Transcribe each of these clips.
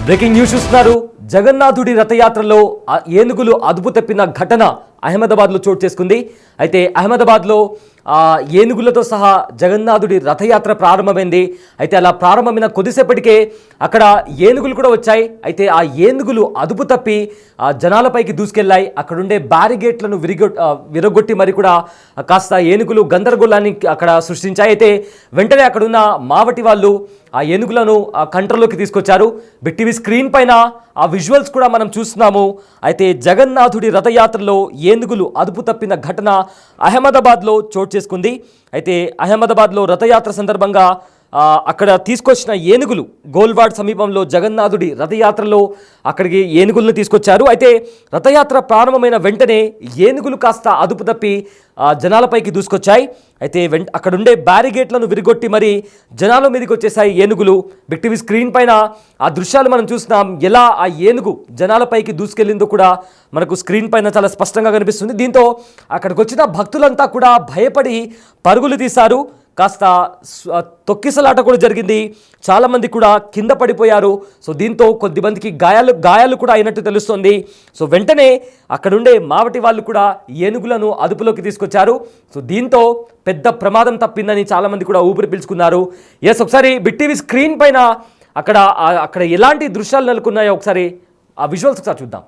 Breaking news చూస్తున్నారు. జగన్నాథుడి రథయాత్రలో ఏనుగులు అదుపు తప్పిన ఘటన అహ్మదాబాద్లో చోటు చేసుకుంది. అయితే అహ్మదాబాద్లో ఏనుగులతో సహా జగన్నాథుడి రథయాత్ర ప్రారంభమైంది. అయితే అలా ప్రారంభమైన కొద్దిసేపటికే అక్కడ ఏనుగులు కూడా వచ్చాయి. అయితే ఆ ఏనుగులు అదుపు తప్పి జనాలపైకి దూసుకెళ్లాయి. అక్కడుండే బ్యారిగేట్లను విరగొట్టి మరి కూడా కాస్త ఏనుగులు గందరగోళాన్ని అక్కడ సృష్టించాయి. అయితే వెంటనే అక్కడున్న మావటి వాళ్ళు ఆ ఏనుగులను కంట్రోల్లోకి తీసుకొచ్చారు. బిగ్ టీవీ స్క్రీన్ పైన ఆ విజువల్స్ కూడా మనం చూస్తున్నాము. అయితే జగన్నాథుడి రథయాత్రలో ఏనుగులు అదుపు తప్పిన ఘటన అహ్మదాబాద్లో చోటు చేసుకుంది. అయితే అహ్మదాబాద్లో రథయాత్ర సందర్భంగా అక్కడ తీసుకొచ్చిన ఏనుగులు గోల్వాడ్ సమీపంలో జగన్నాథుడి రథయాత్రలో అక్కడికి ఏనుగులను తీసుకొచ్చారు. అయితే రథయాత్ర ప్రారంభమైన వెంటనే ఏనుగులు కాస్త అదుపు తప్పి జనాలపైకి దూసుకొచ్చాయి. అయితే అక్కడుండే బ్యారిగేట్లను విరగొట్టి మరి జనాల మీదకి వచ్చేసాయి ఏనుగులు. బిగ్ టీవీ స్క్రీన్ పైన ఆ దృశ్యాలు మనం చూస్తున్నాం. ఎలా ఆ ఏనుగు జనాలపైకి దూసుకెళ్ళిందో కూడా మనకు స్క్రీన్ పైన చాలా స్పష్టంగా కనిపిస్తుంది. దీంతో అక్కడికి వచ్చిన భక్తులంతా కూడా భయపడి పరుగులు తీశారు. కాస్త తొక్కిసలాట కూడా జరిగింది. చాలామంది కూడా కింద పడిపోయారు. సో దీంతో కొద్దిమందికి గాయాలు కూడా అయినట్టు తెలుస్తుంది. సో వెంటనే అక్కడుండే మావటి వాళ్ళు కూడా ఏనుగులను అదుపులోకి తీసుకొచ్చారు. సో దీంతో పెద్ద ప్రమాదం తప్పిందని చాలామంది కూడా ఊపిరి పీల్చుకున్నారు. ఎస్, ఒకసారి బిగ్ టీవీ స్క్రీన్ పైన అక్కడ ఎలాంటి దృశ్యాలు నెలకొన్నాయో ఒకసారి ఆ విజువల్స్ ఒకసారి చూద్దాం.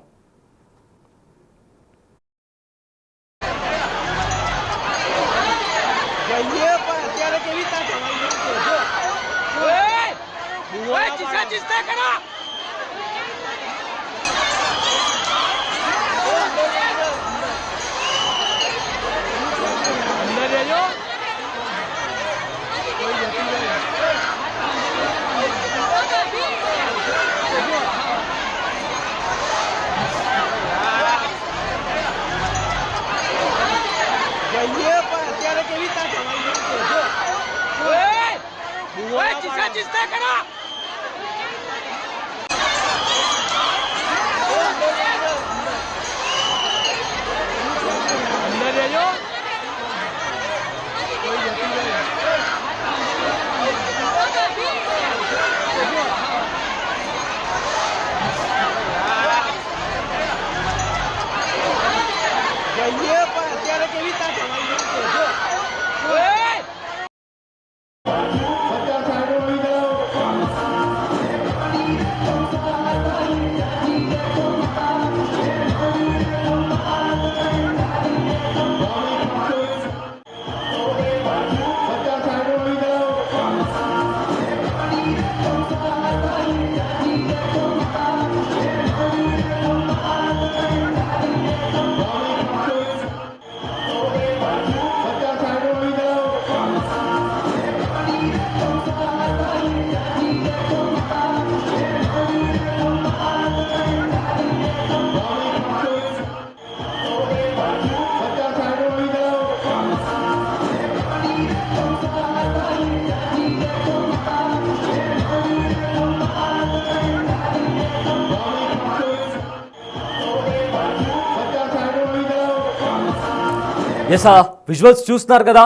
ఎస్, విజువల్స్ చూస్తున్నారు కదా.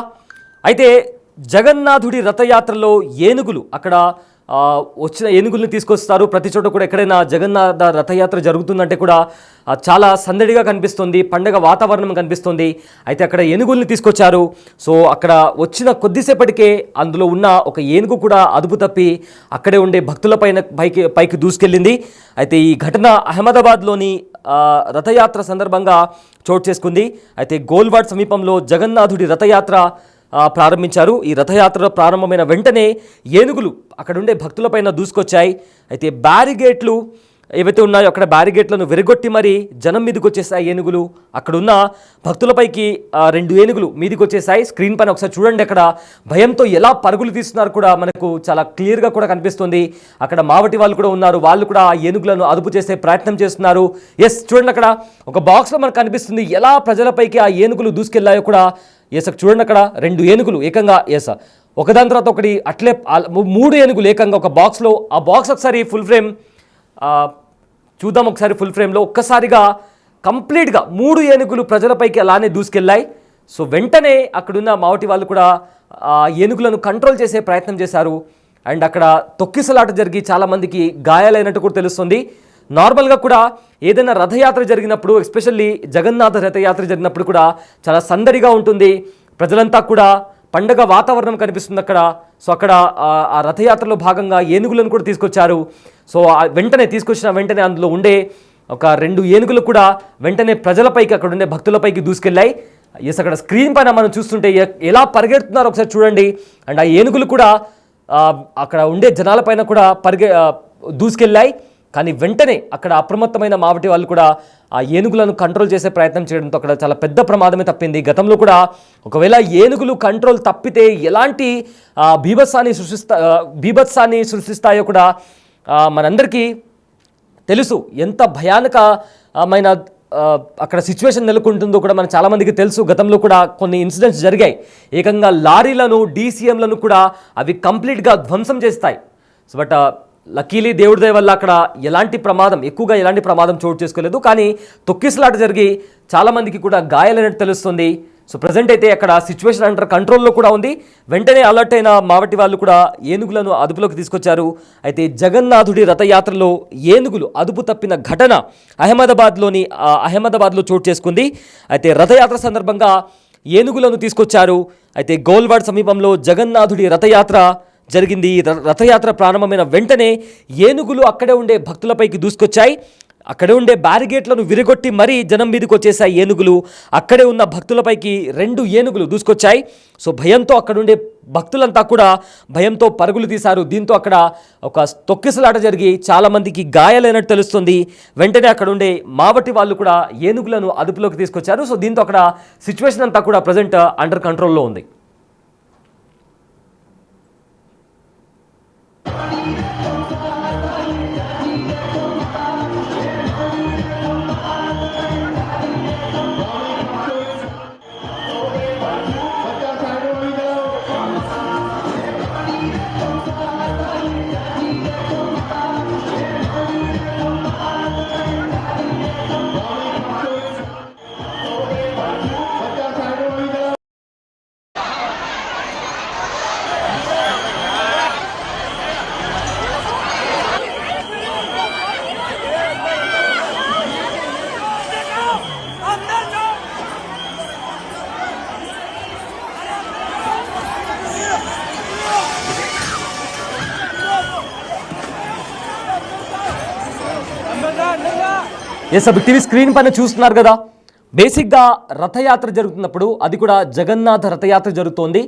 అయితే జగన్నాథుడి రథయాత్రలో ఏనుగులు అక్కడ వచ్చిన ఏనుగుల్ని తీసుకొస్తారు. ప్రతి చోట కూడా ఎక్కడైనా జగన్నాథ రథయాత్ర జరుగుతుందంటే కూడా చాలా సందడిగా కనిపిస్తుంది, పండగ వాతావరణం కనిపిస్తుంది. అయితే అక్కడ ఏనుగుల్ని తీసుకొచ్చారు. సో అక్కడ వచ్చిన కొద్దిసేపటికే అందులో ఉన్న ఒక ఏనుగు కూడా అదుపు తప్పి అక్కడే ఉండే భక్తుల పైకి దూసుకెళ్ళింది. అయితే ఈ ఘటన అహ్మదాబాద్లోని రథయాత్ర సందర్భంగా చోటు చేసుకుంది. అయితే గోల్వాడ్ సమీపంలో జగన్నాథుడి రథయాత్ర ప్రారంభించారు. ఈ రథయాత్ర ప్రారంభమైన వెంటనే ఏనుగులు అక్కడుండే భక్తులపైన దూసుకొచ్చాయి. అయితే బ్యారిగేట్లు ఏవైతే ఉన్నాయో అక్కడ బ్యారిగేట్లను విరగొట్టి మరి జనం మీదకి వచ్చేసాయి ఏనుగులు. అక్కడున్న భక్తులపైకి 2 ఏనుగులు మీదికి వచ్చేసాయి. స్క్రీన్ పైన ఒకసారి చూడండి. అక్కడ భయంతో ఎలా పరుగులు తీస్తున్నారు కూడా మనకు చాలా క్లియర్గా కూడా కనిపిస్తుంది. అక్కడ మావటి వాళ్ళు కూడా ఉన్నారు. వాళ్ళు కూడా ఆ ఏనుగులను అదుపు చేసే ప్రయత్నం చేస్తున్నారు. ఎస్, చూడండి అక్కడ ఒక బాక్స్లో మనకు కనిపిస్తుంది ఎలా ప్రజలపైకి ఆ ఏనుగులు దూసుకెళ్లాయో కూడా. ఎస్, చూడండి అక్కడ 2 ఏనుగులు ఏకంగా ఒకదాని తర్వాత ఒకటి అట్లే 3 ఏనుగులు ఏకంగా ఒక బాక్స్లో. ఆ బాక్స్ ఒకసారి ఫుల్ ఫ్రేమ్ చూద్దాం. ఒకసారి ఫుల్ ఫ్రేమ్లో ఒక్కసారిగా కంప్లీట్గా 3 ఏనుగులు ప్రజలపైకి అలానే దూసుకెళ్ళాయి. సో వెంటనే అక్కడున్న మావటి వాళ్ళు కూడా ఏనుగులను కంట్రోల్ చేసే ప్రయత్నం చేశారు. అండ్ అక్కడ తొక్కిసలాట జరిగి చాలామందికి గాయాలైనట్టు కూడా తెలుస్తుంది. నార్మల్గా కూడా ఏదైనా రథయాత్ర జరిగినప్పుడు, ఎస్పెషల్లీ జగన్నాథ రథయాత్ర జరిగినప్పుడు కూడా చాలా సందడిగా ఉంటుంది. ప్రజలంతా కూడా పండగ వాతావరణం కనిపిస్తుంది అక్కడ. సో అక్కడ ఆ రథయాత్రలో భాగంగా ఏనుగులను కూడా తీసుకొచ్చారు. సో వెంటనే తీసుకొచ్చిన వెంటనే అందులో ఉండే ఒక 2 ఏనుగులు కూడా వెంటనే ప్రజలపైకి, అక్కడ ఉండే భక్తులపైకి దూసుకెళ్ళాయి. ఎస్, అక్కడ స్క్రీన్ పైన మనం చూస్తుంటే ఎలా పరిగెడుతున్నారో ఒకసారి చూడండి. అండ్ ఆ ఏనుగులు కూడా అక్కడ ఉండే జనాలపైన కూడా దూసుకెళ్ళాయి. కానీ వెంటనే అక్కడ అప్రమత్తమైన మావటి వాళ్ళు కూడా ఆ ఏనుగులను కంట్రోల్ చేసే ప్రయత్నం చేయడంతో అక్కడ చాలా పెద్ద ప్రమాదమే తప్పింది. గతంలో కూడా ఒకవేళ ఏనుగులు కంట్రోల్ తప్పితే ఎలాంటి బీభత్సాన్ని సృష్టిస్తాయో కూడా మనందరికీ తెలుసు. ఎంత భయానకమైన అక్కడ సిచ్యువేషన్ నెలకొంటుందో కూడా మనకు చాలామందికి తెలుసు. గతంలో కూడా కొన్ని ఇన్సిడెంట్స్ జరిగాయి. ఏకంగా లారీలను, డీసీఎంలను కూడా అవి కంప్లీట్గా ధ్వంసం చేస్తాయి. సో బట్ లక్కీలీ దేవుడి దయ వల్ల అక్కడ ఎక్కువగా ఎలాంటి ప్రమాదం చోటు చేసుకోలేదు. కానీ తొక్కిసలాట జరిగి చాలామందికి కూడా గాయాలైనట్టు తెలుస్తుంది. సో ప్రజెంట్ అయితే అక్కడ సిచ్యువేషన్ అండర్ కంట్రోల్లో కూడా ఉంది. వెంటనే అలర్ట్ అయిన మావటి వాళ్ళు కూడా ఏనుగులను అదుపులోకి తీసుకొచ్చారు. అయితే జగన్నాథుడి రథయాత్రలో ఏనుగులు అదుపు తప్పిన ఘటన అహ్మదాబాద్లో చోటు చేసుకుంది. అయితే రథయాత్ర సందర్భంగా ఏనుగులను తీసుకొచ్చారు. అయితే గోల్వాడ్ సమీపంలో జగన్నాథుడి రథయాత్ర జరిగింది. రథయాత్ర ప్రారంభమైన వెంటనే ఏనుగులు అక్కడే ఉండే భక్తులపైకి దూసుకొచ్చాయి. అక్కడే ఉండే బ్యారిగేట్లను విరగొట్టి మరీ జనం మీదకి వచ్చేసాయి ఏనుగులు. అక్కడే ఉన్న భక్తులపైకి 2 ఏనుగులు దూసుకొచ్చాయి. సో భయంతో అక్కడుండే భక్తులంతా కూడా భయంతో పరుగులు తీశారు. దీంతో అక్కడ ఒక తొక్కిసలాట జరిగి చాలామందికి గాయాలైనట్టు తెలుస్తుంది. వెంటనే అక్కడ ఉండే మావటి వాళ్ళు కూడా ఏనుగులను అదుపులోకి తీసుకొచ్చారు. సో దీంతో అక్కడ సిచ్యువేషన్ అంతా కూడా ప్రజెంట్ అండర్ కంట్రోల్లో ఉంది. ఎస్, అప్పుడు టీవీ స్క్రీన్ పైన చూస్తున్నారు కదా. బేసిక్గా రథయాత్ర జరుగుతున్నప్పుడు, అది కూడా జగన్నాథ రథయాత్ర జరుగుతోంది.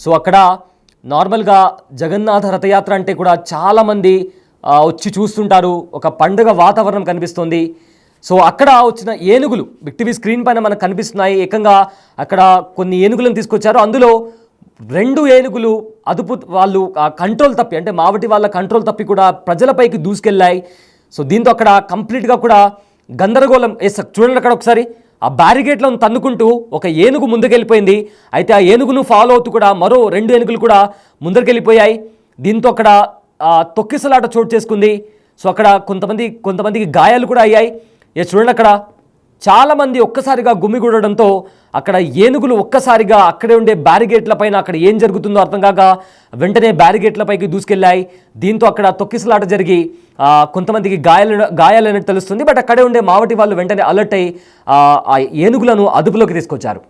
సో అక్కడ నార్మల్గా జగన్నాథ రథయాత్ర అంటే కూడా చాలామంది వచ్చి చూస్తుంటారు. ఒక పండుగ వాతావరణం కనిపిస్తుంది. సో అక్కడ వచ్చిన ఏనుగులు బిగ్ టీవీ స్క్రీన్ పైన మనకు కనిపిస్తున్నాయి. ఏకంగా అక్కడ కొన్ని ఏనుగులను తీసుకొచ్చారు. అందులో 2 ఏనుగులు వాళ్ళు కంట్రోల్ తప్పి, అంటే మావటి వాళ్ళ కంట్రోల్ తప్పి కూడా ప్రజలపైకి దూసుకెళ్ళాయి. సో దీంతో అక్కడ కంప్లీట్గా కూడా గందరగోళం. చూడండి అక్కడ ఒకసారి ఆ బ్యారిగేట్లను తన్నుకుంటూ ఒక ఏనుగు ముందుకెళ్ళిపోయింది. అయితే ఆ ఏనుగును ఫాలో అవుతూ కూడా మరో 2 ఏనుగులు కూడా ముందరికెళ్ళిపోయాయి. దీంతో అక్కడ తొక్కిసలాట చోటు చేసుకుంది. సో అక్కడ కొంతమందికి గాయాలు కూడా అయ్యాయి. చూడండి అక్కడ చాలామంది ఒక్కసారిగా గుమిగూడడంతో అక్కడ ఏనుగులు ఒక్కసారిగా అక్కడే ఉండే బ్యారిగేట్ల పైన అక్కడ ఏం జరుగుతుందో అర్థం కాక వెంటనే బ్యారిగేట్లపైకి దూసుకెళ్ళాయి. దీంతో అక్కడ తొక్కిసలాట జరిగి కొంతమందికి గాయాలైనట్టు తెలుస్తుంది. బట్ అక్కడే ఉండే మావటి వాళ్ళు వెంటనే అలర్ట్ అయ్యి ఆ ఏనుగులను అదుపులోకి తీసుకొచ్చారు.